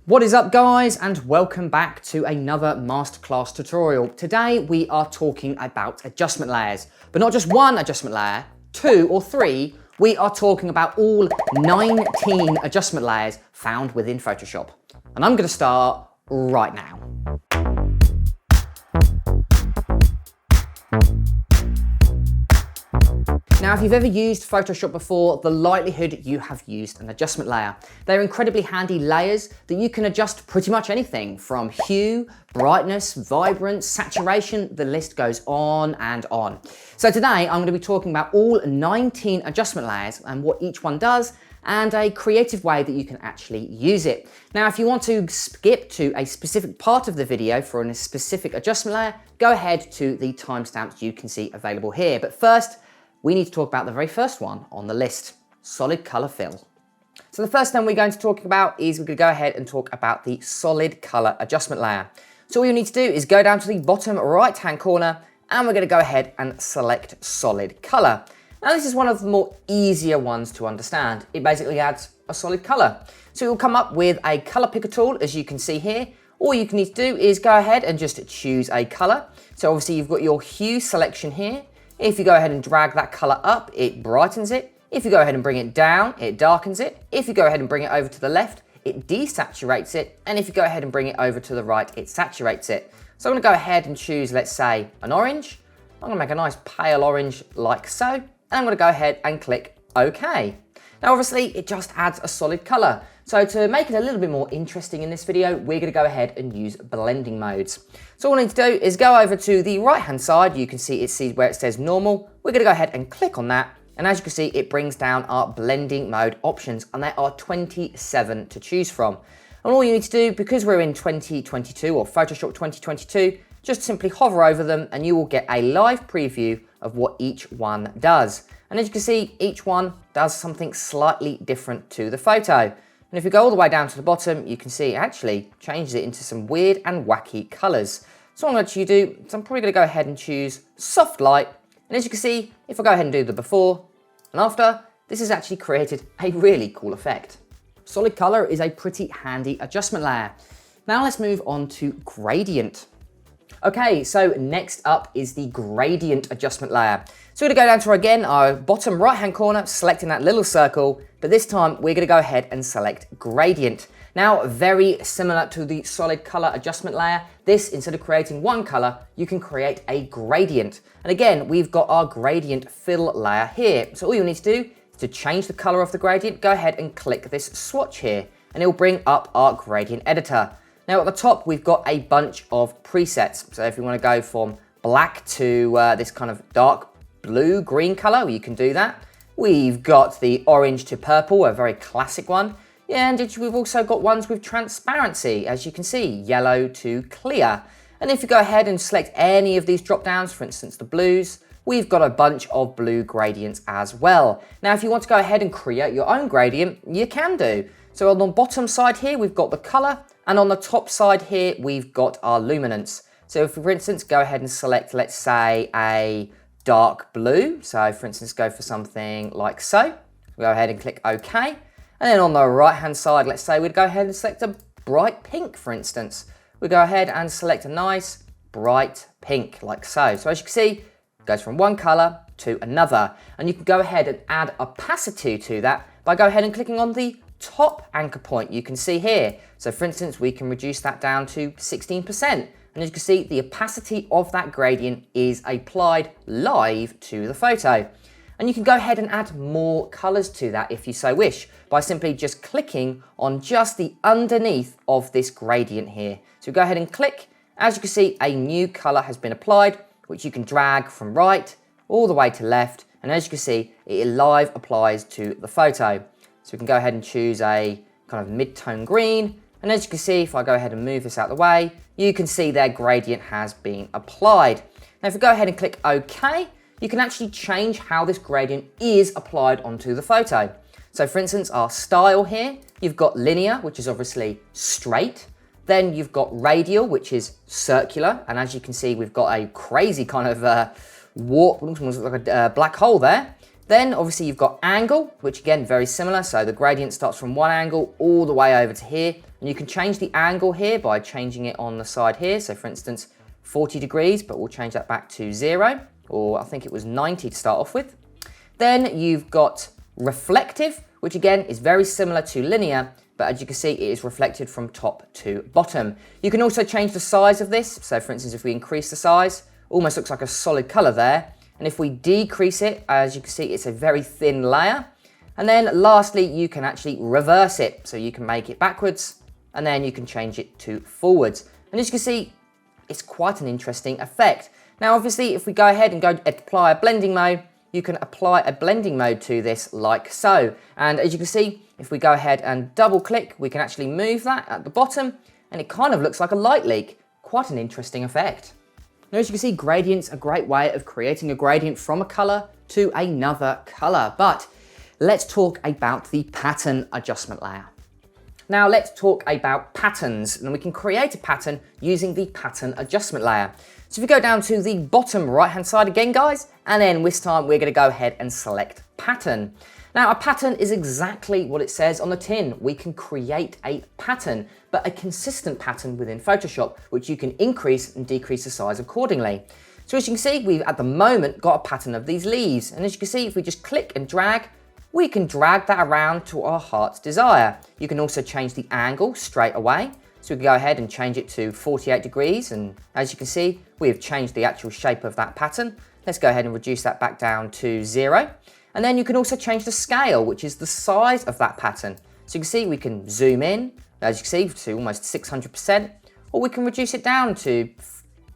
What is up, guys, and welcome back to another masterclass tutorial. Today we are talking about adjustment layers, but not just one adjustment layer, 2 or 3. We are talking about all 19 adjustment layers found within Photoshop. And I'm going to start right now. Now, if you've ever used Photoshop before, the likelihood you have used an adjustment layer. They're incredibly handy layers that you can adjust pretty much anything from hue, brightness, vibrance, saturation, the list goes on and on. So today I'm going to be talking about all 19 adjustment layers and what each one does and a creative way that you can actually use it. Now, if you want to skip to a specific part of the video for a specific adjustment layer, go ahead to the timestamps you can see available here. But first, we need to talk about the very first one on the list, solid color fill. So the first thing we're going to talk about is we're going to go ahead and talk about the solid color adjustment layer. So all you need to do is go down to the bottom right hand corner and we're going to go ahead and select solid color. Now this is one of the more easier ones to understand. It basically adds a solid color. So it will come up with a color picker tool, as you can see here. All you need to do is go ahead and just choose a color. So obviously you've got your hue selection here. If you go ahead and drag that color up, it brightens it. If you go ahead and bring it down, it darkens it. If you go ahead and bring it over to the left, it desaturates it. And if you go ahead and bring it over to the right, it saturates it. So I'm gonna go ahead and choose, let's say, an orange. I'm gonna make a nice pale orange like so. And I'm gonna go ahead and click OK. Now obviously it just adds a solid color. So to make it a little bit more interesting in this video, we're gonna go ahead and use blending modes. So all I need to do is go over to the right hand side. You can see where it says normal. We're gonna go ahead and click on that. And as you can see, it brings down our blending mode options and there are 27 to choose from. And all you need to do, because we're in 2022 or Photoshop 2022, just simply hover over them and you will get a live preview of what each one does. And as you can see, each one does something slightly different to the photo. And if you go all the way down to the bottom, you can see it actually changes it into some weird and wacky colors. So what I'm going to do is I'm probably going to go ahead and choose soft light. And as you can see, if I go ahead and do the before and after, this has actually created a really cool effect. Solid color is a pretty handy adjustment layer. Now let's move on to gradient. Okay, so next up is the gradient adjustment layer. So we're gonna go down to, again, our bottom right-hand corner, selecting that little circle, but this time we're gonna go ahead and select gradient. Now, very similar to the solid color adjustment layer, this, instead of creating one color, you can create a gradient. And again, we've got our gradient fill layer here. So all you need to do is to change the color of the gradient, go ahead and click this swatch here, and it will bring up our gradient editor. Now at the top, we've got a bunch of presets. So if you want to go from black to this kind of dark blue, green color, you can do that. We've got the orange to purple, a very classic one. And we've also got ones with transparency, as you can see, yellow to clear. And if you go ahead and select any of these drop downs, for instance, the blues, we've got a bunch of blue gradients as well. Now, if you want to go ahead and create your own gradient, you can do. So on the bottom side here, we've got the color. And on the top side here, we've got our luminance. So if, for instance, go ahead and select, let's say, a dark blue. So for instance, go for something like so. Go ahead and click OK. And then on the right-hand side, let's say we'd go ahead and select a bright pink, for instance. We go ahead and select a nice bright pink, like so. So as you can see, it goes from one color to another. And you can go ahead and add opacity to that by go ahead and clicking on the top anchor point you can see here. So for instance, we can reduce that down to 16%. And as you can see, the opacity of that gradient is applied live to the photo. And you can go ahead and add more colors to that if you so wish, by simply just clicking on just the underneath of this gradient here. So go ahead and click. As you can see, a new color has been applied, which you can drag from right all the way to left. And as you can see, it live applies to the photo. So we can go ahead and choose a kind of mid-tone green. And as you can see, if I go ahead and move this out of the way, you can see their gradient has been applied. Now, if we go ahead and click OK, you can actually change how this gradient is applied onto the photo. So for instance, our style here, you've got linear, which is obviously straight. Then you've got radial, which is circular. And as you can see, we've got a crazy kind of warp, looks like a black hole there. Then obviously you've got angle, which again, very similar. So the gradient starts from one angle all the way over to here. And you can change the angle here by changing it on the side here. So for instance, 40 degrees, but we'll change that back to 0, or I think it was 90 to start off with. Then you've got reflective, which again is very similar to linear, but as you can see, it is reflected from top to bottom. You can also change the size of this. So for instance, if we increase the size, almost looks like a solid color there. And if we decrease it, as you can see, it's a very thin layer. And then lastly, you can actually reverse it. So you can make it backwards, and then you can change it to forwards. And as you can see, it's quite an interesting effect. Now, obviously, if we go ahead and go apply a blending mode, you can apply a blending mode to this like so. And as you can see, if we go ahead and double click, we can actually move that at the bottom, and it kind of looks like a light leak. Quite an interesting effect. Now, as you can see, gradients are a great way of creating a gradient from a color to another color. But let's talk about the pattern adjustment layer. Now let's talk about patterns, and we can create a pattern using the pattern adjustment layer. So if you go down to the bottom right hand side again, guys, and then this time we're going to go ahead and select pattern. Now a pattern is exactly what it says on the tin. We can create a pattern, but a consistent pattern within Photoshop, which you can increase and decrease the size accordingly. So as you can see, we've at the moment got a pattern of these leaves, and as you can see, if we just click and drag, we can drag that around to our heart's desire. You can also change the angle straight away. So we can go ahead and change it to 48 degrees. And as you can see, we have changed the actual shape of that pattern. Let's go ahead and reduce that back down to 0. And then you can also change the scale, which is the size of that pattern. So you can see we can zoom in, as you can see, to almost 600%, or we can reduce it down to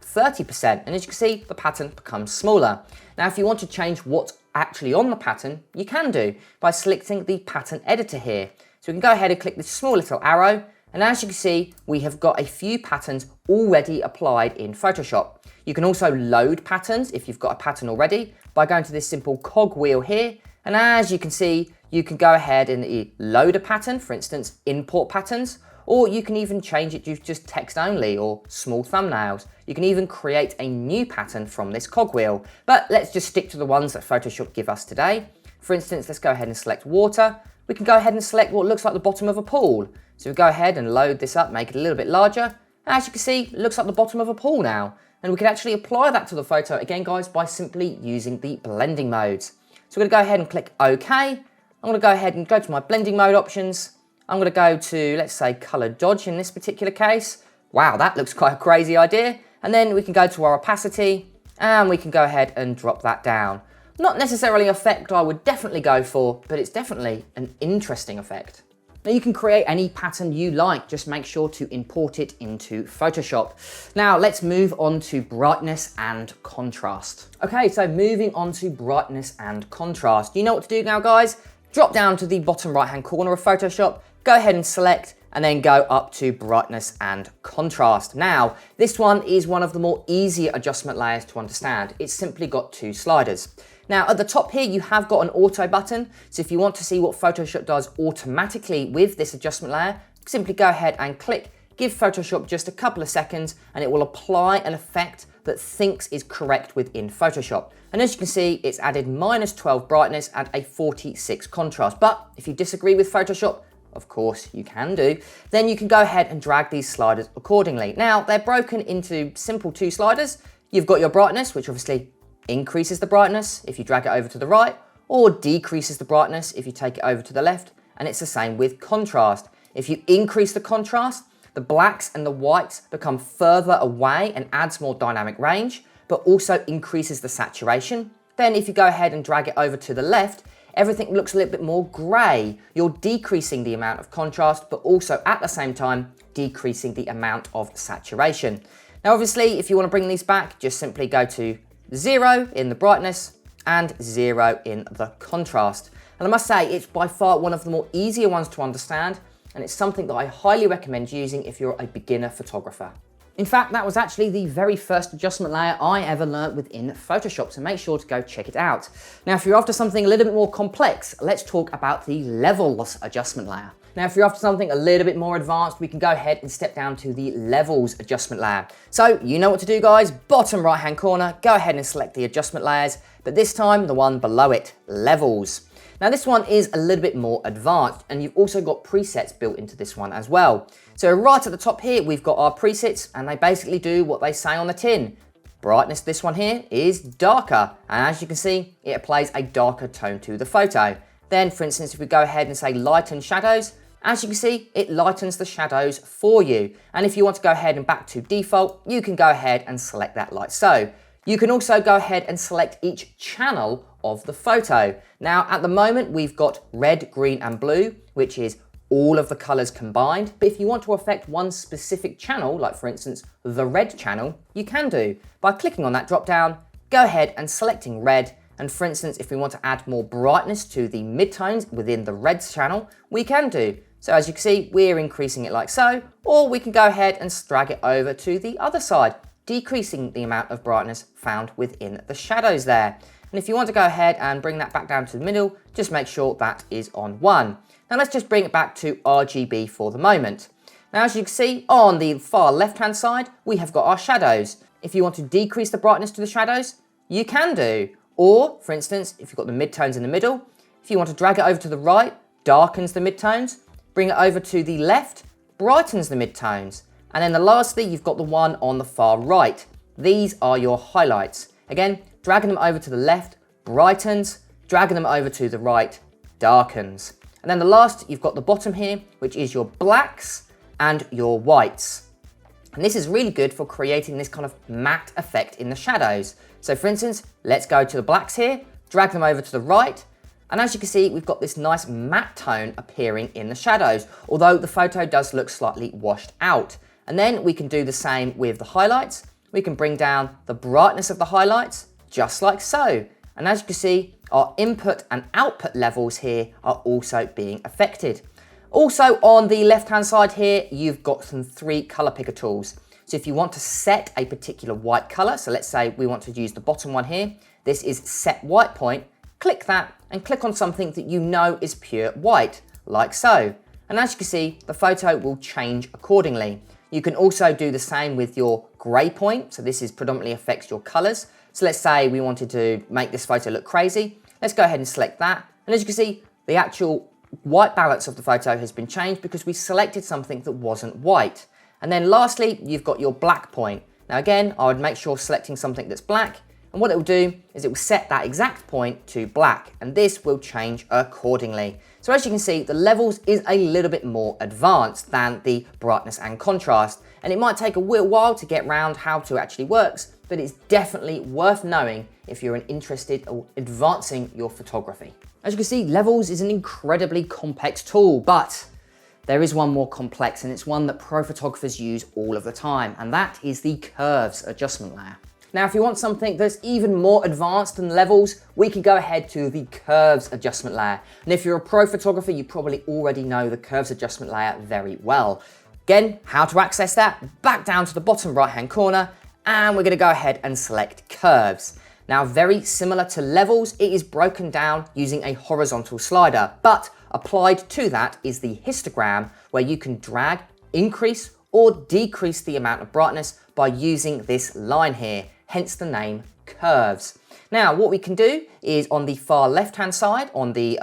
30%. And as you can see, the pattern becomes smaller. Now, if you want to change what's actually on the pattern, you can do by selecting the pattern editor here. So we can go ahead and click this small little arrow, and as you can see, we have got a few patterns already applied in Photoshop. You can also load patterns if you've got a pattern already by going to this simple cog wheel here, and as you can see, you can go ahead and load a pattern, for instance, import patterns, or you can even change it to just text only or small thumbnails. You can even create a new pattern from this cogwheel, but let's just stick to the ones that Photoshop give us today. For instance, let's go ahead and select water. We can go ahead and select what looks like the bottom of a pool. So we go ahead and load this up, make it a little bit larger. As you can see, it looks like the bottom of a pool now. And we can actually apply that to the photo again, guys, by simply using the blending modes. So we're gonna go ahead and click OK. I'm gonna go ahead and go to my blending mode options. I'm going to go to, let's say, color dodge in this particular case. Wow, that looks quite a crazy idea. And then we can go to our opacity, and we can go ahead and drop that down. Not necessarily an effect I would definitely go for, but it's definitely an interesting effect. Now you can create any pattern you like, just make sure to import it into Photoshop. Now let's move on to brightness and contrast. Okay, so moving on to brightness and contrast. You know what to do now, guys? Drop down to the bottom right hand corner of Photoshop, go ahead and select, and then go up to brightness and contrast. Now, this one is one of the more easier adjustment layers to understand. It's simply got 2 sliders. Now, at the top here, you have got an auto button. So if you want to see what Photoshop does automatically with this adjustment layer, simply go ahead and click, give Photoshop just a couple of seconds, and it will apply an effect that thinks is correct within Photoshop. And as you can see, it's added -12 brightness and a 46 contrast. But if you disagree with Photoshop, of course you can do, then you can go ahead and drag these sliders accordingly. Now, they're broken into simple 2 sliders. You've got your brightness, which obviously increases the brightness if you drag it over to the right, or decreases the brightness if you take it over to the left. And it's the same with contrast. If you increase the contrast, the blacks and the whites become further away and adds more dynamic range, but also increases the saturation. Then if you go ahead and drag it over to the left, everything looks a little bit more grey. You're decreasing the amount of contrast, but also at the same time, decreasing the amount of saturation. Now, obviously, if you want to bring these back, just simply go to 0 in the brightness and 0 in the contrast. And I must say, it's by far one of the more easier ones to understand, and it's something that I highly recommend using if you're a beginner photographer. In fact, that was actually the very first adjustment layer I ever learnt within Photoshop, so make sure to go check it out. Now, if you're after something a little bit more complex, let's talk about the levels adjustment layer. Now, if you're after something a little bit more advanced, we can go ahead and step down to the levels adjustment layer. So you know what to do, guys. Bottom right-hand corner, go ahead and select the adjustment layers, but this time the one below it, levels. Now this one is a little bit more advanced, and you've also got presets built into this one as well. So right at the top here, we've got our presets, and they basically do what they say on the tin. Brightness, this one here, is darker, and as you can see, it applies a darker tone to the photo. Then, for instance, if we go ahead and say lighten shadows, as you can see, it lightens the shadows for you. And if you want to go ahead and back to default, you can go ahead and select that like so. You can also go ahead and select each channel of the photo. Now, at the moment, we've got red, green, and blue, which is all of the colors combined. But if you want to affect one specific channel, like for instance, the red channel, you can do by clicking on that drop down, go ahead and selecting red. And for instance, if we want to add more brightness to the midtones within the red channel, we can do. So as you can see, we're increasing it like so, or we can go ahead and drag it over to the other side, decreasing the amount of brightness found within the shadows there. And if you want to go ahead and bring that back down to the middle, just make sure that is on 1. Now let's just bring it back to RGB for the moment. Now as you can see, on the far left-hand side, we have got our shadows. If you want to decrease the brightness to the shadows, you can do. Or, for instance, if you've got the midtones in the middle, if you want to drag it over to the right, darkens the midtones. Bring it over to the left, brightens the midtones. And then lastly, you've got the one on the far right. These are your highlights. Again, dragging them over to the left, brightens, dragging them over to the right, darkens. And then the last, you've got the bottom here, which is your blacks and your whites. And this is really good for creating this kind of matte effect in the shadows. So for instance, let's go to the blacks here, drag them over to the right, and as you can see, we've got this nice matte tone appearing in the shadows, although the photo does look slightly washed out. And then we can do the same with the highlights. We can bring down the brightness of the highlights, just like so. And as you can see, our input and output levels here are also being affected. Also on the left-hand side here, you've got some 3 color picker tools. So if you want to set a particular white color, so let's say we want to use the bottom one here, this is set white point, click that and click on something that you know is pure white, like so. And as you can see, the photo will change accordingly. You can also do the same with your gray point. So this is predominantly affects your colors. So let's say we wanted to make this photo look crazy. Let's go ahead and select that. And as you can see, the actual white balance of the photo has been changed because we selected something that wasn't white. And then lastly, you've got your black point. Now again, I would make sure selecting something that's black, and what it will do is it will set that exact point to black, and this will change accordingly. So as you can see, the levels is a little bit more advanced than the brightness and contrast, and it might take a little while to get around how it actually works, but it's definitely worth knowing if you're interested in advancing your photography. As you can see, levels is an incredibly complex tool, but there is one more complex, and it's one that pro photographers use all of the time, and that is the curves adjustment layer. Now, if you want something that's even more advanced than levels, we can go ahead to the curves adjustment layer. And if you're a pro photographer, you probably already know the curves adjustment layer very well. Again, how to access that? Back down to the bottom right-hand corner, and we're gonna go ahead and select curves. Now, very similar to levels, it is broken down using a horizontal slider, but applied to that is the histogram, where you can drag, increase, or decrease the amount of brightness by using this line here, hence the name curves. Now, what we can do is on the far left-hand side, on the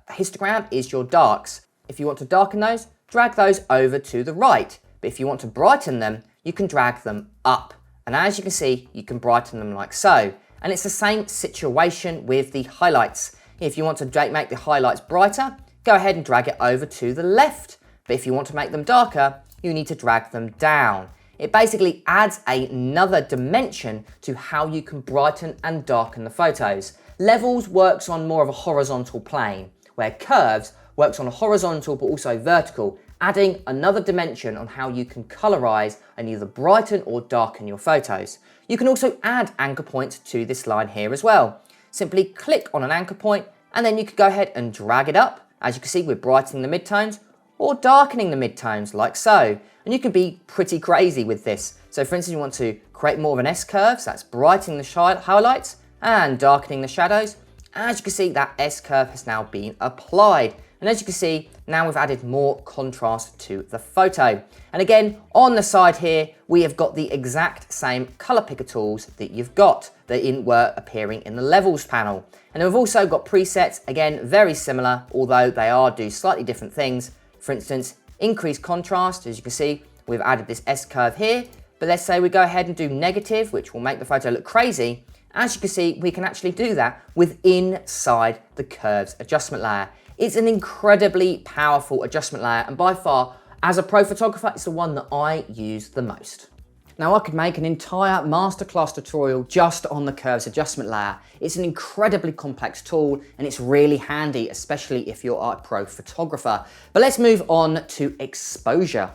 histogram, is your darks. If you want to darken those, drag those over to the right. But if you want to brighten them, you can drag them up. And as you can see, you can brighten them like so. And it's the same situation with the highlights. If you want to make the highlights brighter, go ahead and drag it over to the left. But if you want to make them darker, you need to drag them down. It basically adds another dimension to how you can brighten and darken the photos. Levels works on more of a horizontal plane, where curves works on a horizontal but also vertical, adding another dimension on how you can colorize and either brighten or darken your photos. You can also add anchor points to this line here as well. Simply click on an anchor point, and then you can go ahead and drag it up. As you can see, we're brightening the midtones or darkening the midtones like so. And you can be pretty crazy with this. So for instance, you want to create more of an S-curve, so that's brightening the highlights and darkening the shadows. As you can see, that S-curve has now been applied. And as you can see, Now we've added more contrast to the photo. And again, on the side here, we have got the exact same color picker tools that you've got that were appearing in the levels panel. And then we've also got presets, again, very similar, although they do slightly different things. For instance, increase contrast, as you can see, we've added this S curve here, but let's say we go ahead and do negative, which will make the photo look crazy. As you can see, we can actually do that inside the curves adjustment layer. It's an incredibly powerful adjustment layer, and by far, as a pro photographer, it's the one that I use the most. Now I could make an entire masterclass tutorial just on the curves adjustment layer. It's an incredibly complex tool and it's really handy, especially if you're a pro photographer. But let's move on to exposure.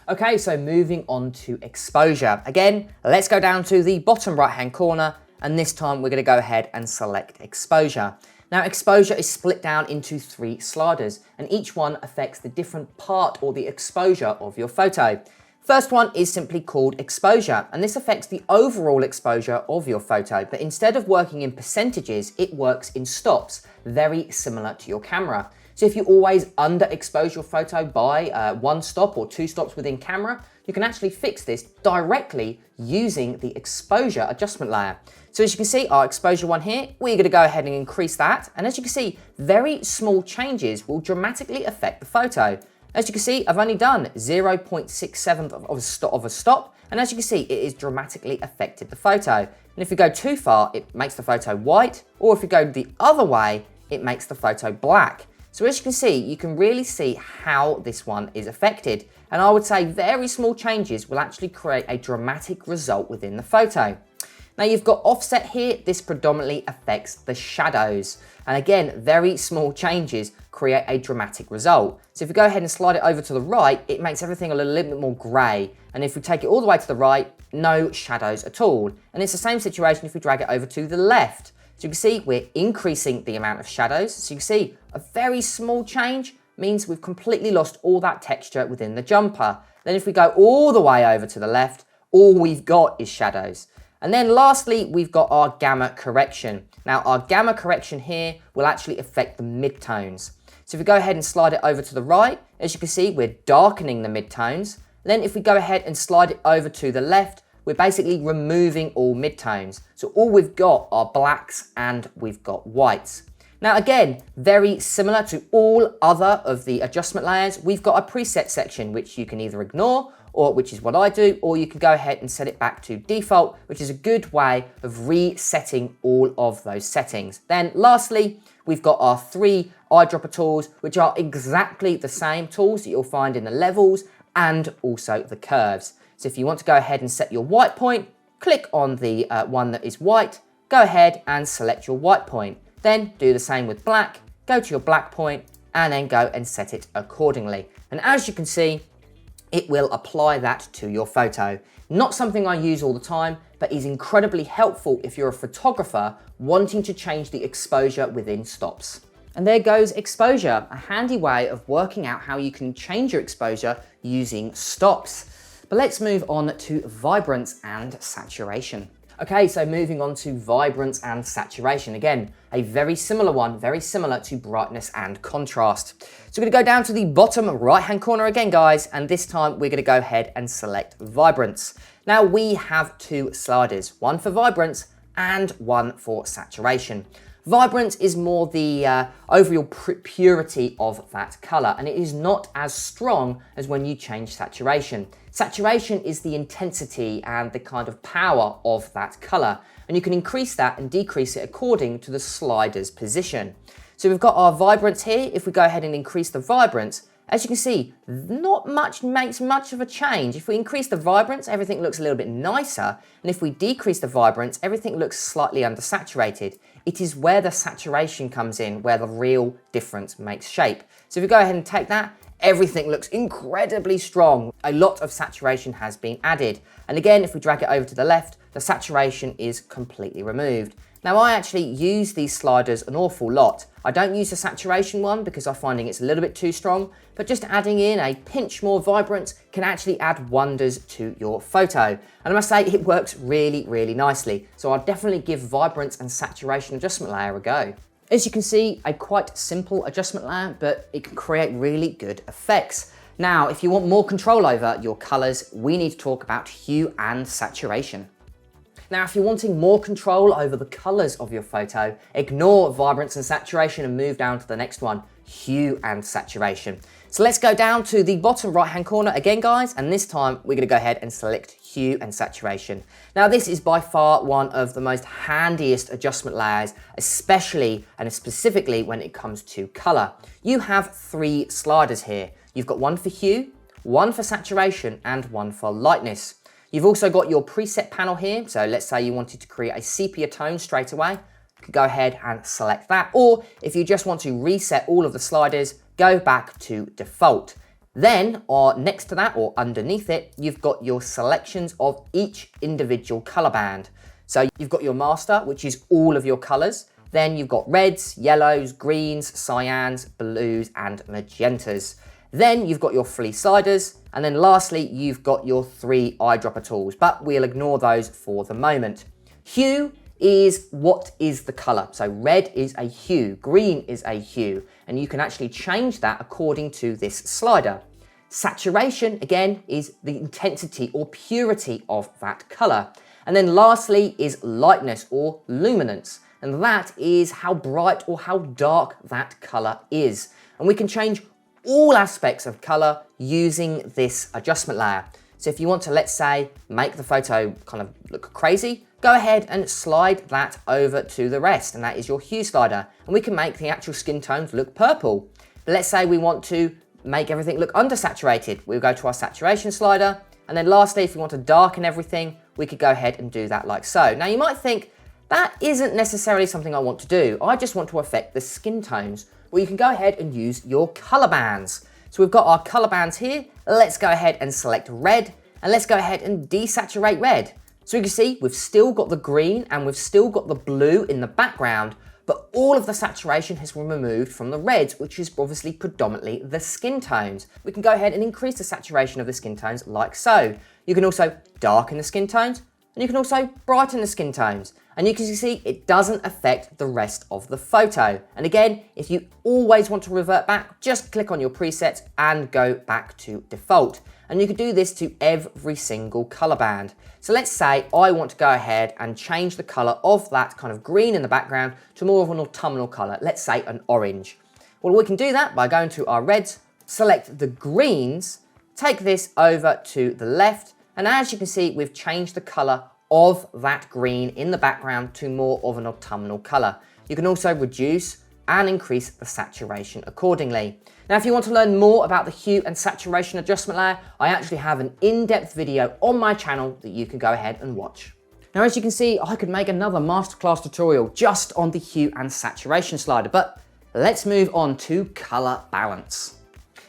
Okay, so moving on to exposure. Again, let's go down to the bottom right-hand corner, and this time we're gonna go ahead and select exposure. Now exposure is split down into 3 sliders, and each one affects the different part or the exposure of your photo. First one is simply called exposure, and this affects the overall exposure of your photo, but instead of working in percentages, it works in stops, very similar to your camera. So if you always underexpose your photo by 1 stop or 2 stops within camera, you can actually fix this directly using the exposure adjustment layer. So as you can see, our exposure one here, we're gonna go ahead and increase that. And as you can see, very small changes will dramatically affect the photo. As you can see, I've only done 0.67 of a stop, and as you can see, it is dramatically affected the photo. And if we go too far, it makes the photo white, or if we go the other way, it makes the photo black. So as you can see, you can really see how this one is affected. And I would say very small changes will actually create a dramatic result within the photo. Now you've got offset here, this predominantly affects the shadows. And again, very small changes create a dramatic result. So if we go ahead and slide it over to the right, it makes everything a little bit more gray. And if we take it all the way to the right, no shadows at all. And it's the same situation if we drag it over to the left. So you can see we're increasing the amount of shadows. So you can see a very small change means we've completely lost all that texture within the jumper. Then if we go all the way over to the left, all we've got is shadows. And then lastly, we've got our gamma correction. Now our gamma correction here will actually affect the midtones. So if we go ahead and slide it over to the right, as you can see, we're darkening the midtones. Then if we go ahead and slide it over to the left, we're basically removing all midtones. So all we've got are blacks and we've got whites. Now again, very similar to all other of the adjustment layers, we've got a preset section which you can either ignore, or which is what I do, or you can go ahead and set it back to default, which is a good way of resetting all of those settings. Then lastly, we've got our 3 eyedropper tools, which are exactly the same tools that you'll find in the levels and also the curves. So if you want to go ahead and set your white point, click on the one that is white, go ahead and select your white point. Then do the same with black, go to your black point, and then go and set it accordingly. And as you can see, it will apply that to your photo. Not something I use all the time, but is incredibly helpful if you're a photographer wanting to change the exposure within stops. And there goes exposure, a handy way of working out how you can change your exposure using stops. But let's move on to vibrance and saturation. Okay, so moving on to vibrance and saturation. Again, a very similar one, very similar to brightness and contrast. So we're gonna go down to the bottom right-hand corner again, guys, and this time we're gonna go ahead and select vibrance. Now we have 2 sliders, one for vibrance and one for saturation. Vibrance is more the overall purity of that color, and it is not as strong as when you change saturation. Saturation is the intensity and the kind of power of that color, and you can increase that and decrease it according to the slider's position. So we've got our vibrance here. If we go ahead and increase the vibrance, as you can see, not much makes much of a change. If we increase the vibrance, everything looks a little bit nicer. And if we decrease the vibrance, everything looks slightly undersaturated. It is where the saturation comes in, where the real difference makes shape. So if we go ahead and take that, everything looks incredibly strong. A lot of saturation has been added. And again, if we drag it over to the left, the saturation is completely removed. Now I actually use these sliders an awful lot. I don't use the saturation one because I'm finding it's a little bit too strong, but just adding in a pinch more vibrance can actually add wonders to your photo. And I must say it works really, really nicely. So I'll definitely give vibrance and saturation adjustment layer a go. As you can see, a quite simple adjustment layer, but it can create really good effects. Now, if you want more control over your colors, we need to talk about hue and saturation. Now, if you're wanting more control over the colors of your photo, ignore vibrance and saturation and move down to the next one, hue and saturation. So let's go down to the bottom right-hand corner again, guys, and this time we're gonna go ahead and select hue and saturation. Now, this is by far one of the most handiest adjustment layers, especially and specifically when it comes to color. You have 3 sliders here. You've got one for hue, one for saturation, and one for lightness. You've also got your preset panel here. So let's say you wanted to create a sepia tone straight away. You could go ahead and select that. Or if you just want to reset all of the sliders, go back to default. Then, or next to that or underneath it, you've got your selections of each individual color band. So you've got your master, which is all of your colors. Then you've got reds, yellows, greens, cyans, blues, and magentas. Then you've got your 3 sliders, and then lastly, you've got your 3 eyedropper tools, but we'll ignore those for the moment. Hue is what is the color. So red is a hue, green is a hue, and you can actually change that according to this slider. Saturation, again, is the intensity or purity of that color. And then lastly is lightness or luminance, and that is how bright or how dark that color is. And we can change all aspects of color using this adjustment layer. So if you want to, let's say, make the photo kind of look crazy, go ahead and slide that over to the rest, and that is your hue slider. And we can make the actual skin tones look purple. But let's say we want to make everything look undersaturated. We'll go to our saturation slider, and then lastly, if we want to darken everything, we could go ahead and do that like so. Now you might think, that isn't necessarily something I want to do. I just want to affect the skin tones. Well, you can go ahead and use your color bands. So we've got our color bands here. Let's go ahead and select red, and let's go ahead and desaturate red. So you can see we've still got the green and we've still got the blue in the background, but all of the saturation has been removed from the reds, which is obviously predominantly the skin tones. We can go ahead and increase the saturation of the skin tones like so. You can also darken the skin tones, and you can also brighten the skin tones. And you can see it doesn't affect the rest of the photo. And again, if you always want to revert back, just click on your presets and go back to default. And you can do this to every single color band. So let's say I want to go ahead and change the color of that kind of green in the background to more of an autumnal color, let's say an orange. Well, we can do that by going to our reds, select the greens, take this over to the left, and as you can see, we've changed the color of that green in the background to more of an autumnal color. You can also reduce and increase the saturation accordingly. Now, if you want to learn more about the hue and saturation adjustment layer, I actually have an in-depth video on my channel that you can go ahead and watch. Now, as you can see, I could make another masterclass tutorial just on the hue and saturation slider, but let's move on to color balance.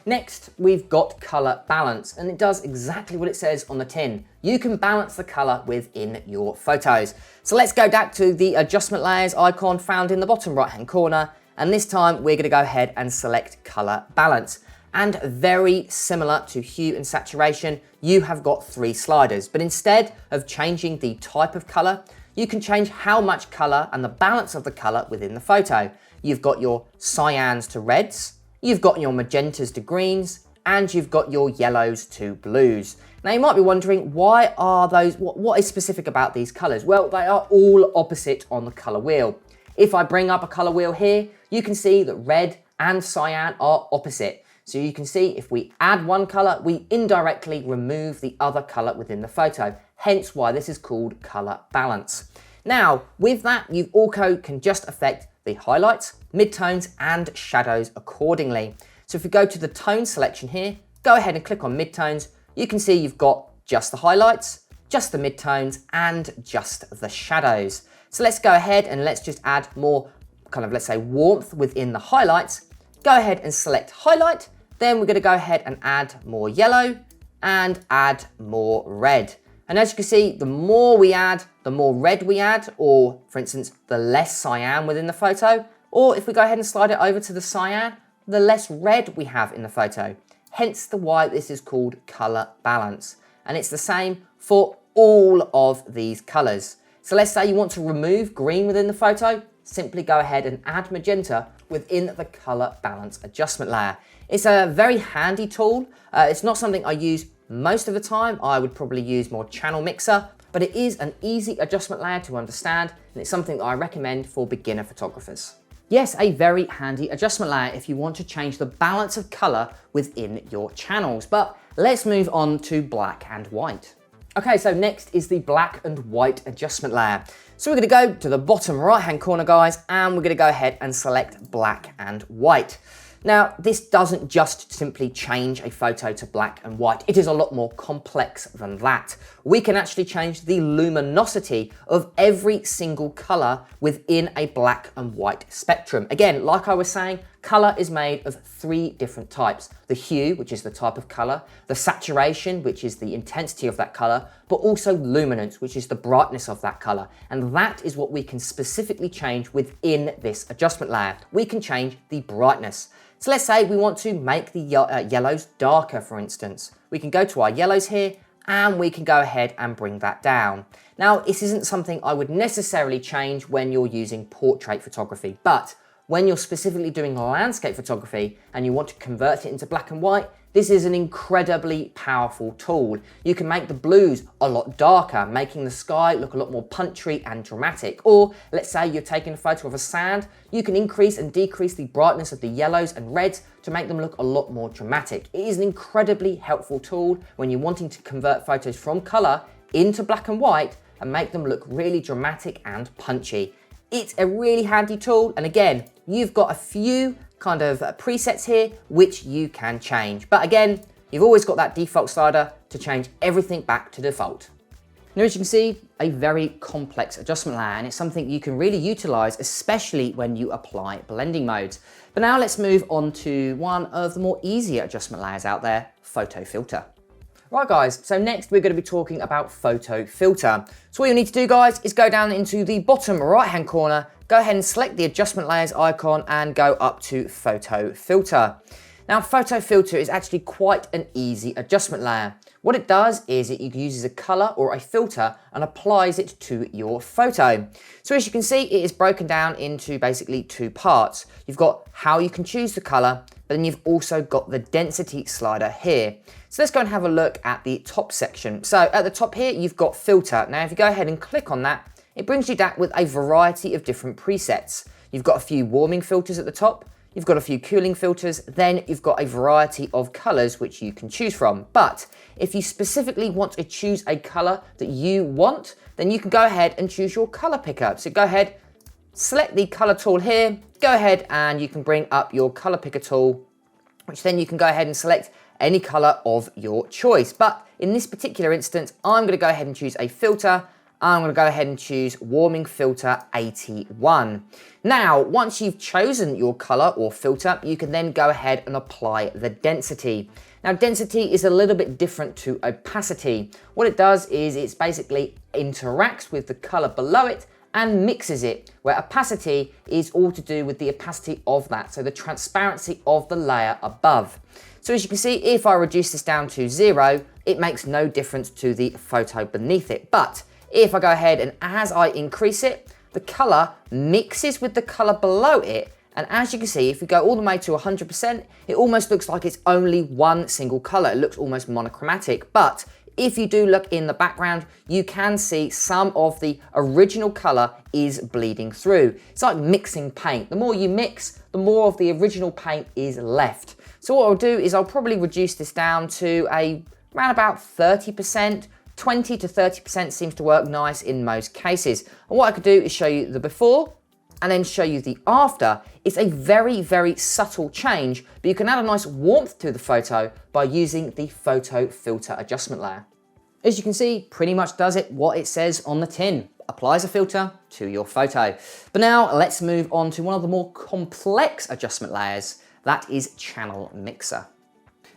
Next, we've got color balance, and it does exactly what it says on the tin. You can balance the color within your photos. So let's go back to the adjustment layers icon found in the bottom right-hand corner, and this time we're gonna go ahead and select color balance. And very similar to hue and saturation, you have got 3 sliders, but instead of changing the type of color, you can change how much color and the balance of the color within the photo. You've got your cyans to reds, you've got your magentas to greens, and you've got your yellows to blues. Now you might be wondering, why are those, what is specific about these colors? Well, they are all opposite on the color wheel. If I bring up a color wheel here, you can see that red and cyan are opposite. So you can see if we add one color, we indirectly remove the other color within the photo, hence why this is called color balance. Now, with that, you also can just affect the highlights, midtones, and shadows accordingly. So if we go to the tone selection here, go ahead and click on midtones, you can see you've got just the highlights, just the midtones, and just the shadows. So let's go ahead and let's just add more kind of, let's say, warmth within the highlights. Go ahead and select highlight. Then we're gonna go ahead and add more yellow and add more red. And as you can see, the more we add, the more red we add, or for instance, the less cyan within the photo. Or if we go ahead and slide it over to the cyan, the less red we have in the photo. Hence the why this is called color balance. And it's the same for all of these colors. So let's say you want to remove green within the photo, simply go ahead and add magenta within the color balance adjustment layer. It's a very handy tool. It's not something I use most of the time. I would probably use more channel mixer, but it is an easy adjustment layer to understand, and it's something that I recommend for beginner photographers. Yes, a very handy adjustment layer if you want to change the balance of color within your channels. But let's move on to black and white. Okay, so next is the black and white adjustment layer. So we're gonna go to the bottom right-hand corner, guys, and we're gonna go ahead and select black and white. Now, this doesn't just simply change a photo to black and white. It is a lot more complex than that. We can actually change the luminosity of every single color within a black and white spectrum. Again, like I was saying, color is made of 3 different types. The hue, which is the type of color, the saturation, which is the intensity of that color, but also luminance, which is the brightness of that color. And that is what we can specifically change within this adjustment layer. We can change the brightness. So let's say we want to make the yellows darker, for instance. We can go to our yellows here and we can go ahead and bring that down. Now, this isn't something I would necessarily change when you're using portrait photography, but when you're specifically doing landscape photography and you want to convert it into black and white, this is an incredibly powerful tool. You can make the blues a lot darker, making the sky look a lot more punchy and dramatic. Or let's say you're taking a photo of a sand, you can increase and decrease the brightness of the yellows and reds to make them look a lot more dramatic. It is an incredibly helpful tool when you're wanting to convert photos from color into black and white and make them look really dramatic and punchy. It's a really handy tool, and again, you've got a few kind of presets here which you can change. But again, you've always got that default slider to change everything back to default. Now, as you can see, a very complex adjustment layer, and it's something you can really utilize, especially when you apply blending modes. But now let's move on to one of the more easier adjustment layers out there, photo filter. Right guys, so next we're going to be talking about photo filter. So what you need to do, guys, is go down into the bottom right hand corner, go ahead and select the adjustment layers icon and go up to photo filter. Now, photo filter is actually quite an easy adjustment layer. What it does is it uses a color or a filter and applies it to your photo. So as you can see, it is broken down into basically 2 parts. You've got how you can choose the color, but then you've also got the density slider here. So let's go and have a look at the top section. So at the top here, you've got filter. Now, if you go ahead and click on that, it brings you down with a variety of different presets. You've got a few warming filters at the top, you've got a few cooling filters, then you've got a variety of colors which you can choose from. But if you specifically want to choose a color that you want, then you can go ahead and choose your color picker. So go ahead, select the color tool here, go ahead and you can bring up your color picker tool, which then you can go ahead and select any color of your choice. But in this particular instance, I'm gonna go ahead and choose a filter. I'm gonna go ahead and choose warming filter 81. Now, once you've chosen your color or filter, you can then go ahead and apply the density. Now, density is a little bit different to opacity. What it does is it's basically interacts with the color below it and mixes it, where opacity is all to do with the opacity of that, so the transparency of the layer above. So as you can see, if I reduce this down to 0, it makes no difference to the photo beneath it. But if I go ahead and as I increase it, the color mixes with the color below it. And as you can see, if we go all the way to 100%, it almost looks like it's only one single color. It looks almost monochromatic. But if you do look in the background, you can see some of the original color is bleeding through. It's like mixing paint. The more you mix, the more of the original paint is left. So what I'll do is I'll probably reduce this down to around about 30%. 20 to 30% seems to work nice in most cases. And what I could do is show you the before and then show you the after. It's a very, very subtle change, but you can add a nice warmth to the photo by using the photo filter adjustment layer. As you can see, pretty much does it what it says on the tin. Applies a filter to your photo. But now let's move on to one of the more complex adjustment layers. That is channel mixer.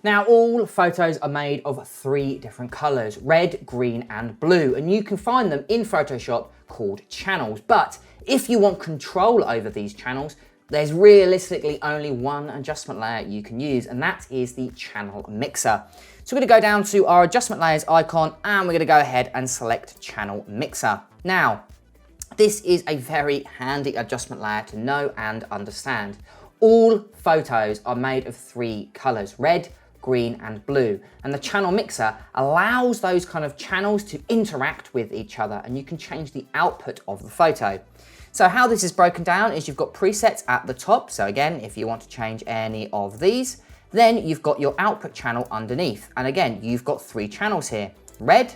Now, all photos are made of 3 different colors, red, green, and blue, and you can find them in Photoshop called channels. But if you want control over these channels, there's realistically only one adjustment layer you can use, and that is the channel mixer. So we're gonna go down to our adjustment layers icon, and we're gonna go ahead and select channel mixer. Now, This is a very handy adjustment layer to know and understand. All photos are made of 3 colors, red, green and blue, and the channel mixer allows those kind of channels to interact with each other, and you can change the output of the photo. So how this is broken down is you've got presets at the top. So again, if you want to change any of these, then you've got your output channel underneath. And again, you've got 3 channels here, red,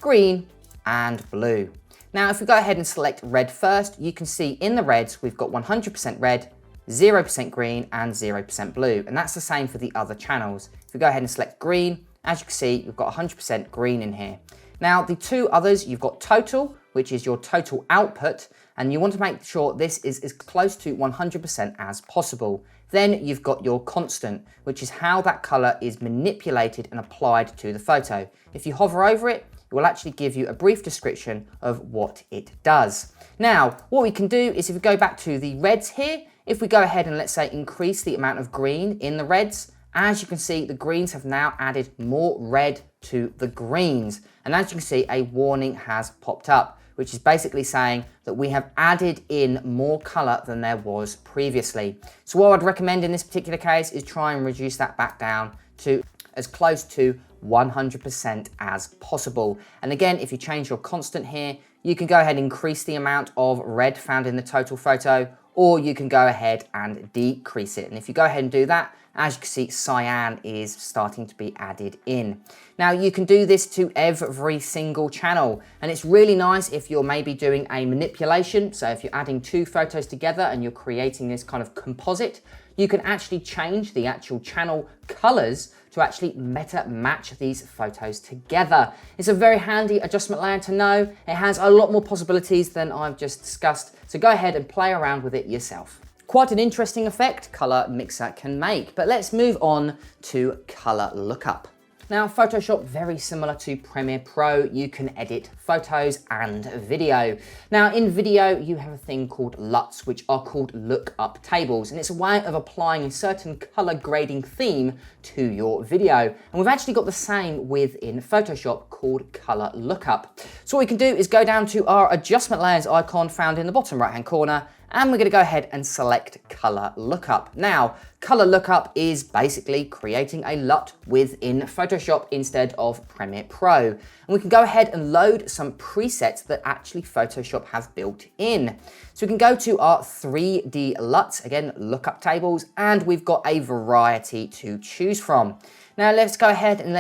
green and blue. Now, if we go ahead and select red first, you can see in the reds, we've got 100% red, 0% green and 0% blue. And that's the same for the other channels. If we go ahead and select green, as you can see, you've got 100% green in here. Now, the 2 others, you've got total, which is your total output, and you want to make sure this is as close to 100% as possible. Then you've got your constant, which is how that color is manipulated and applied to the photo. If you hover over it, it will actually give you a brief description of what it does. Now, what we can do is if we go back to the reds here, if we go ahead and let's say increase the amount of green in the reds, as you can see, the greens have now added more red to the greens. And as you can see, a warning has popped up, which is basically saying that we have added in more color than there was previously. So what I'd recommend in this particular case is try and reduce that back down to as close to 100% as possible. And again, if you change your constant here, you can go ahead and increase the amount of red found in the total photo, or you can go ahead and decrease it. And if you go ahead and do that, as you can see, cyan is starting to be added in. Now you can do this to every single channel, and it's really nice if you're maybe doing a manipulation. So if you're adding 2 photos together and you're creating this kind of composite, you can actually change the actual channel colors to actually better match these photos together. It's a very handy adjustment layer to know. It has a lot more possibilities than I've just discussed, so go ahead and play around with it yourself. Quite an interesting effect Color Mixer can make, but let's move on to Color Lookup. Now, Photoshop, very similar to Premiere Pro, you can edit photos and video. Now, in video, you have a thing called LUTs, which are called lookup tables, and it's a way of applying a certain color grading theme to your video. And we've actually got the same within Photoshop called Color Lookup. So what we can do is go down to our adjustment layers icon found in the bottom right-hand corner, and we're going to go ahead and select Color Lookup. Now, Color Lookup is basically creating a LUT within Photoshop instead of Premiere Pro. And we can go ahead and load some presets that actually Photoshop has built in. So we can go to our 3D LUTs, again, lookup tables, and we've got a variety to choose from. Now let's go ahead and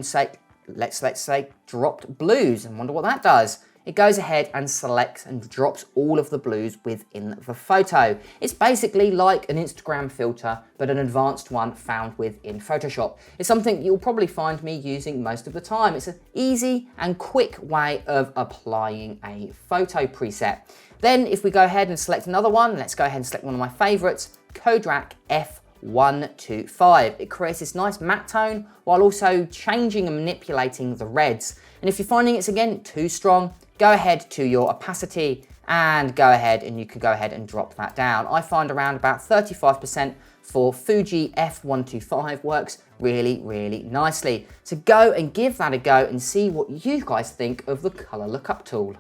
say, let's say dropped blues, and wonder what that does. It goes ahead and selects and drops all of the blues within the photo. It's basically like an Instagram filter, but an advanced one found within Photoshop. It's something you'll probably find me using most of the time. It's an easy and quick way of applying a photo preset. Then if we go ahead and select another one, let's go ahead and select one of my favorites, Kodak F125. It creates this nice matte tone while also changing and manipulating the reds. And if you're finding it's again too strong, go ahead to your opacity and go ahead and you can go ahead and drop that down. I find around about 35% for Fuji F125 works really, really nicely. So go and give that a go and see what you guys think of the Color Lookup tool.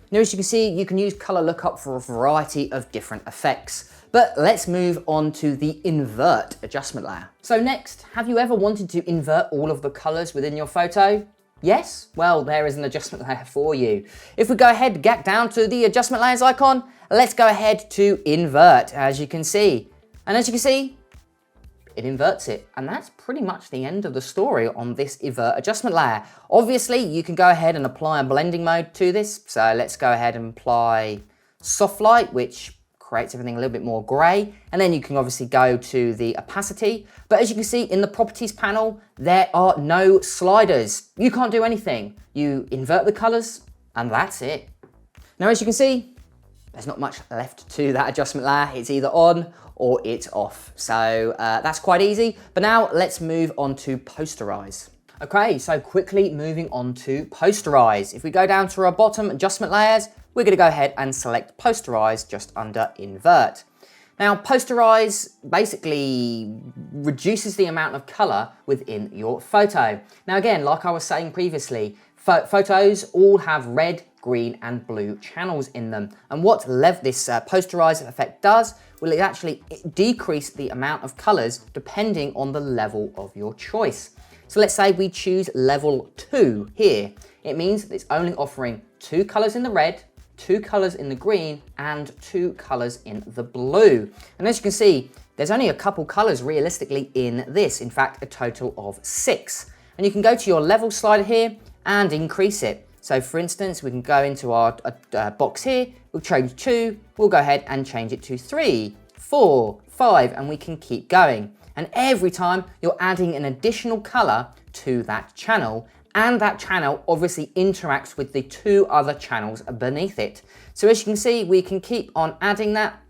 Now, as you can see, you can use Color Lookup for a variety of different effects. But let's move on to the Invert adjustment layer. So next, have you ever wanted to invert all of the colors within your photo? Yes? Well, there is an adjustment layer for you. If we go ahead, get down to the adjustment layers icon, let's go ahead to Invert, as you can see. And as you can see, it inverts it. And that's pretty much the end of the story on this Invert adjustment layer. Obviously, you can go ahead and apply a blending mode to this. So let's go ahead and apply Soft Light, which creates everything a little bit more gray. And then you can obviously go to the opacity. But as you can see in the properties panel, there are no sliders. You can't do anything. You invert the colors and that's it. Now, as you can see, there's not much left to that adjustment layer. It's either on or it's off. So that's quite easy. But now let's move on to Posterize. Okay, so quickly moving on to Posterize. If we go down to our bottom adjustment layers, we're going to go ahead and select Posterize just under Invert. Now, Posterize basically reduces the amount of color within your photo. Now, again, like I was saying previously, photos all have red, green and blue channels in them. And what this posterize effect does, will it actually decrease the amount of colors depending on the level of your choice. So let's say we choose level 2 here. It means that it's only offering 2 colors in the red, 2 colors in the green, and 2 colors in the blue. And as you can see, there's only a couple colors realistically in this, in fact, a total of 6. And you can go to your level slider here and increase it. So for instance, we can go into our box here, we'll change 2, we'll go ahead and change it to 3, 4, 5, and we can keep going. And every time you're adding an additional color to that channel, and that channel obviously interacts with the 2 other channels beneath it. So as you can see, we can keep on adding that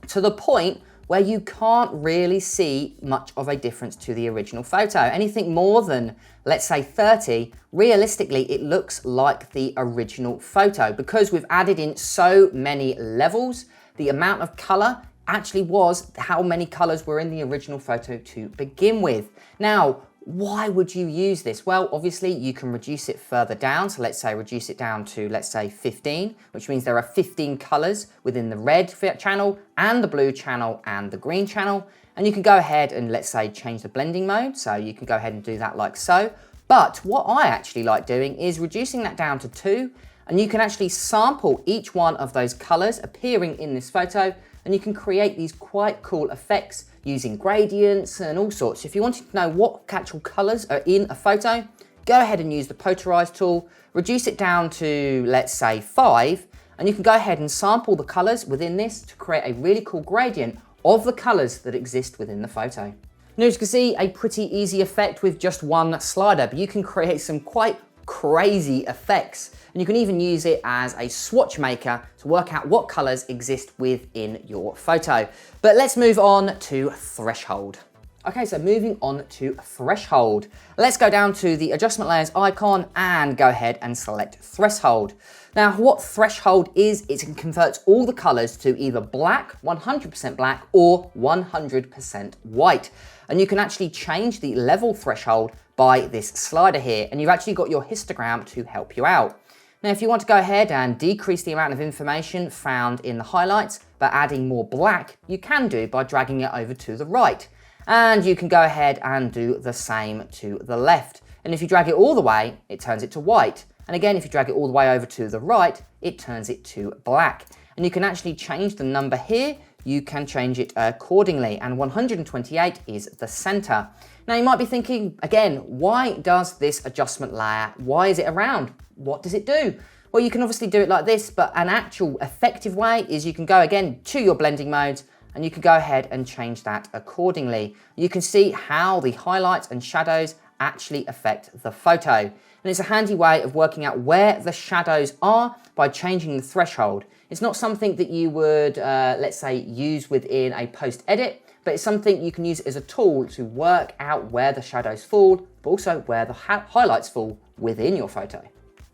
to the point where you can't really see much of a difference to the original photo. Anything more than, let's say 30, realistically, it looks like the original photo. Because we've added in so many levels, the amount of color actually was how many colors were in the original photo to begin with. Now, why would you use this? Well, obviously you can reduce it further down. So let's say reduce it down to, let's say 15, which means there are 15 colors within the red channel and the blue channel and the green channel. And you can go ahead and let's say change the blending mode. So you can go ahead and do that like so. But what I actually like doing is reducing that down to 2, and you can actually sample each one of those colors appearing in this photo, and you can create these quite cool effects using gradients and all sorts. If you wanted to know what actual colors are in a photo, go ahead and use the Posterize tool, reduce it down to, let's say 5, and you can go ahead and sample the colors within this to create a really cool gradient of the colors that exist within the photo. Now, as you can see, a pretty easy effect with just one slider, but you can create some quite crazy effects. And you can even use it as a swatch maker to work out what colors exist within your photo. But let's move on to threshold. Okay, so moving on to threshold. Let's go down to the adjustment layers icon and go ahead and select threshold. Now, what threshold is, it converts all the colors to either black, 100% black, or 100% white. And you can actually change the level threshold by this slider here, and you've actually got your histogram to help you out. Now, if you want to go ahead and decrease the amount of information found in the highlights by adding more black, you can do by dragging it over to the right. And you can go ahead and do the same to the left. And if you drag it all the way, it turns it to white. And again, if you drag it all the way over to the right, it turns it to black. And you can actually change the number here. You can change it accordingly. And 128 is the center. Now you might be thinking, again, why does this adjustment layer, why is it around? What does it do? Well, you can obviously do it like this, but an actual effective way is you can go again to your blending modes and you can go ahead and change that accordingly. You can see how the highlights and shadows actually affect the photo. And it's a handy way of working out where the shadows are by changing the threshold. It's not something that you would, let's say, use within a post edit, but it's something you can use as a tool to work out where the shadows fall, but also where the highlights fall within your photo.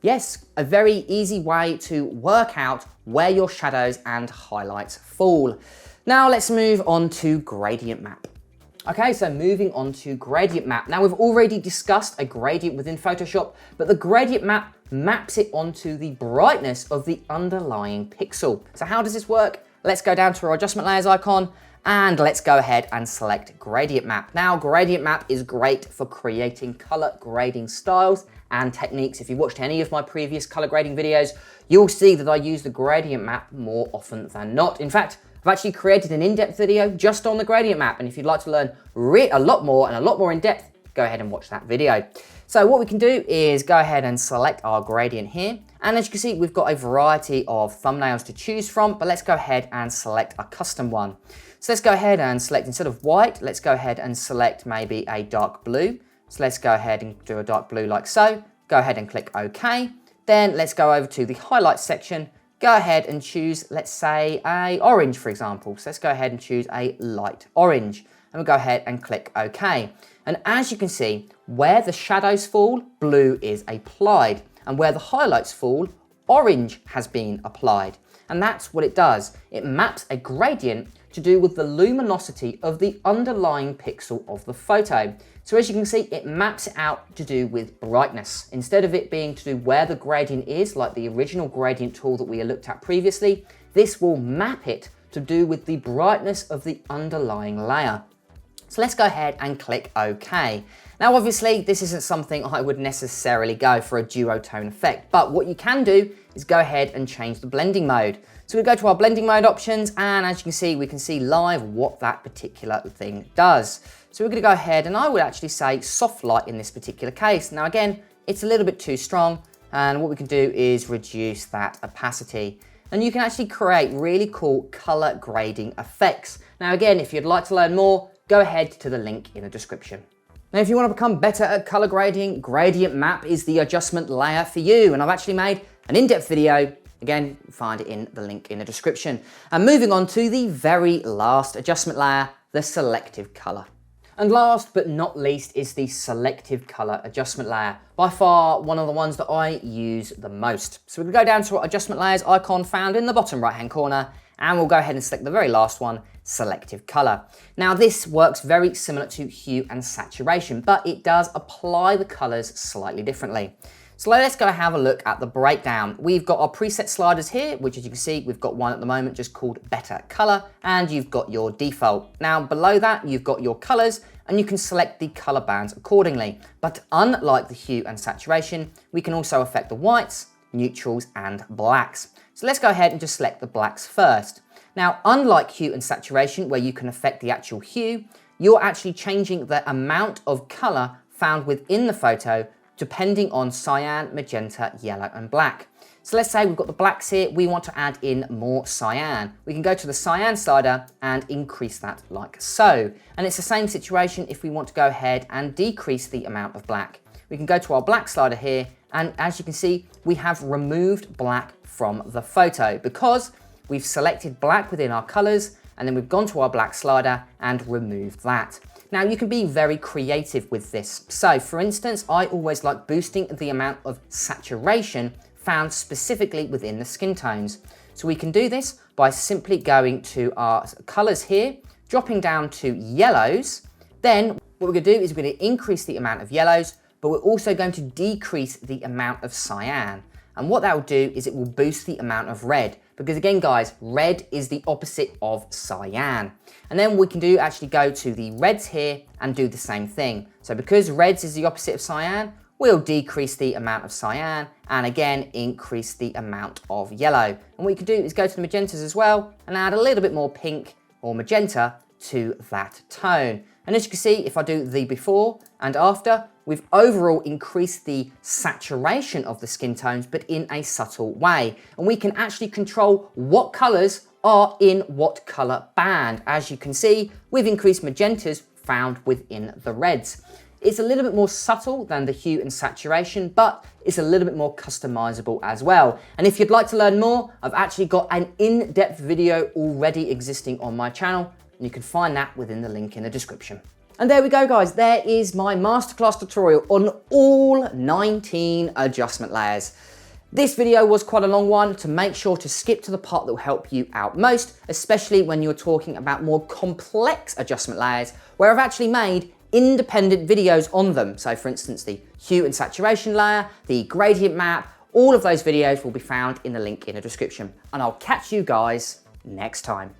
Yes, a very easy way to work out where your shadows and highlights fall. Now let's move on to gradient map. Okay, so moving on to gradient map. Now we've already discussed a gradient within Photoshop, but the gradient map maps it onto the brightness of the underlying pixel. So how does this work? Let's go down to our adjustment layers icon and let's go ahead and select gradient map. Now gradient map is great for creating color grading styles and techniques. If you watched any of my previous color grading videos, you'll see that I use the gradient map more often than not. In fact, I've actually created an in-depth video just on the gradient map, and if you'd like to learn a lot more in depth, go ahead and watch that video. So what we can do is go ahead and select our gradient here, and as you can see, we've got a variety of thumbnails to choose from, but let's go ahead and select a custom one. So let's go ahead and select, instead of white, let's go ahead and select maybe a dark blue. So let's go ahead and do a dark blue like so. Go ahead and click OK. Then let's go over to the highlights section. Go ahead and choose, let's say, a orange, for example. So let's go ahead and choose a light orange. And we'll go ahead and click OK. And as you can see, where the shadows fall, blue is applied. And where the highlights fall, orange has been applied. And that's what it does. It maps a gradient to do with the luminosity of the underlying pixel of the photo. So as you can see, it maps it out to do with brightness. Instead of it being to do where the gradient is, like the original gradient tool that we looked at previously, this will map it to do with the brightness of the underlying layer. So let's go ahead and click OK. Now obviously this isn't something I would necessarily go for a duotone effect, but what you can do is go ahead and change the blending mode. So we go to our blending mode options, and as you can see, we can see live what that particular thing does. So we're going to go ahead, and I would actually say soft light in this particular case. Now again, it's a little bit too strong, and what we can do is reduce that opacity. And you can actually create really cool color grading effects. Now again, if you'd like to learn more, go ahead to the link in the description. Now, if you want to become better at color grading, Gradient Map is the adjustment layer for you. And I've actually made an in-depth video. Again, find it in the link in the description. And moving on to the very last adjustment layer, the Selective Color. And last but not least is the Selective Color adjustment layer. By far, one of the ones that I use the most. So we'll go down to our adjustment layers icon found in the bottom right-hand corner, and we'll go ahead and select the very last one, Selective Color. Now this works very similar to hue and saturation, but it does apply the colors slightly differently. So let's go have a look at the breakdown. We've got our preset sliders here, which as you can see, we've got one at the moment just called Better Color, and you've got your default. Now below that, you've got your colors, and you can select the color bands accordingly. But unlike the hue and saturation, we can also affect the whites, neutrals, and blacks. So let's go ahead and just select the blacks first. Now, unlike hue and saturation, where you can affect the actual hue, you're actually changing the amount of color found within the photo depending on cyan, magenta, yellow, and black. So let's say we've got the blacks here, we want to add in more cyan. We can go to the cyan slider and increase that like so. And it's the same situation if we want to go ahead and decrease the amount of black. We can go to our black slider here, and as you can see, we have removed black from the photo because we've selected black within our colors, and then we've gone to our black slider and removed that. Now you can be very creative with this. So for instance, I always like boosting the amount of saturation found specifically within the skin tones. So we can do this by simply going to our colors here, dropping down to yellows. Then what we're gonna do is we're gonna increase the amount of yellows, but we're also going to decrease the amount of cyan. And what that will do is it will boost the amount of red, because again guys, red is the opposite of cyan. And then we can actually go to the reds here and do the same thing. So because reds is the opposite of cyan, we'll decrease the amount of cyan and again increase the amount of yellow. And what you can do is go to the magentas as well and add a little bit more pink or magenta to that tone. And as you can see, if I do the before and after, we've overall increased the saturation of the skin tones, but in a subtle way. And we can actually control what colors are in what color band. As you can see, we've increased magentas found within the reds. It's a little bit more subtle than the hue and saturation, but it's a little bit more customizable as well. And if you'd like to learn more, I've actually got an in-depth video already existing on my channel, and you can find that within the link in the description. And there we go guys, there is my masterclass tutorial on all 19 adjustment layers. This video was quite a long one, to make sure to skip to the part that will help you out most, especially when you're talking about more complex adjustment layers, where I've actually made independent videos on them. So for instance, the hue and saturation layer, the gradient map, all of those videos will be found in the link in the description. And I'll catch you guys next time.